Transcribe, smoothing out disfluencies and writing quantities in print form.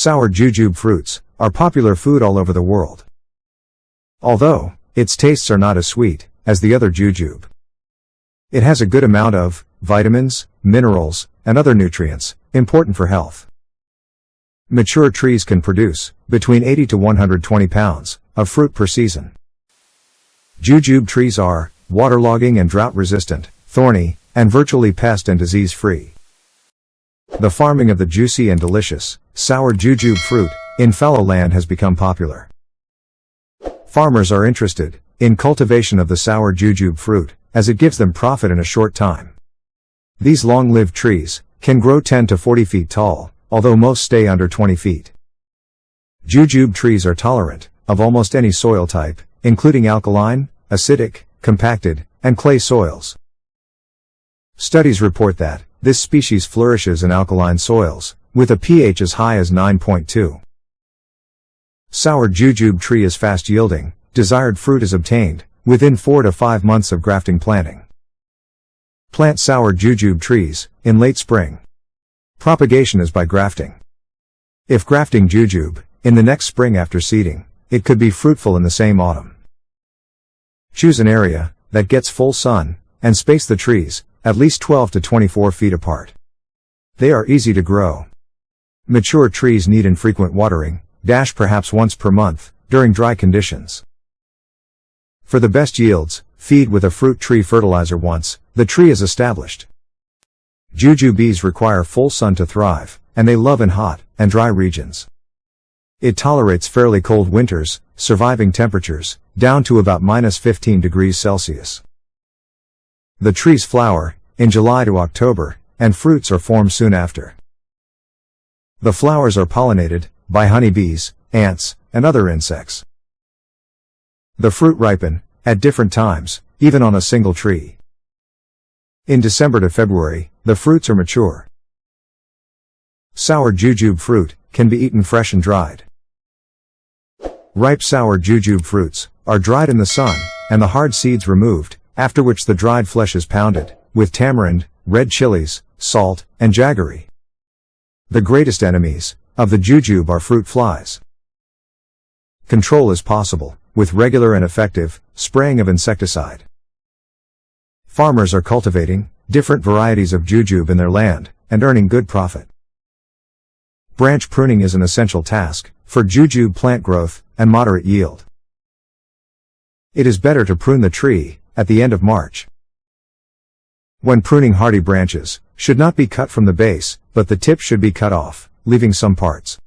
Sour jujube fruits are popular food all over the world. Although its tastes are not as sweet as the other jujube. It has a good amount of vitamins, minerals, and other nutrients important for health. Mature trees can produce between 80 to 120 pounds of fruit per season. Jujube trees are waterlogging and drought resistant, thorny, and virtually pest and disease free. The farming of the juicy and delicious sour jujube fruit in fallow land has become popular. Farmers are interested in cultivation of the sour jujube fruit as it gives them profit in a short time. These long-lived trees can grow 10 to 40 feet tall, although most stay under 20 feet. Jujube trees are tolerant of almost any soil type, including alkaline, acidic, compacted, and clay soils. Studies report that this species flourishes in alkaline soils, with a pH as high as 9.2. Sour jujube tree is fast yielding, desired fruit is obtained within 4 to 5 months of grafting planting. Plant sour jujube trees in late spring. Propagation is by grafting. If grafting jujube in the next spring after seeding, it could be fruitful in the same autumn. Choose an area that gets full sun and space the trees at least 12 to 24 feet apart. They are easy to grow. Mature trees need infrequent watering, perhaps once per month, during dry conditions. For the best yields, feed with a fruit tree fertilizer once the tree is established. Jujubes require full sun to thrive, and they love in hot and dry regions. It tolerates fairly cold winters, surviving temperatures down to about -15 degrees Celsius. The trees flower in July to October, and fruits are formed soon after. The flowers are pollinated by honeybees, ants, and other insects. The fruit ripen at different times, even on a single tree. In December to February, the fruits are mature. Sour jujube fruit can be eaten fresh and dried. Ripe sour jujube fruits are dried in the sun, and the hard seeds removed, after which the dried flesh is pounded with tamarind, red chilies, salt, and jaggery. The greatest enemies of the jujube are fruit flies. Control is possible with regular and effective spraying of insecticide. Farmers are cultivating different varieties of jujube in their land and earning good profit. Branch pruning is an essential task for jujube plant growth and moderate yield. It is better to prune the tree at the end of March. When pruning, hardy branches should not be cut from the base, but the tip should be cut off, leaving some parts.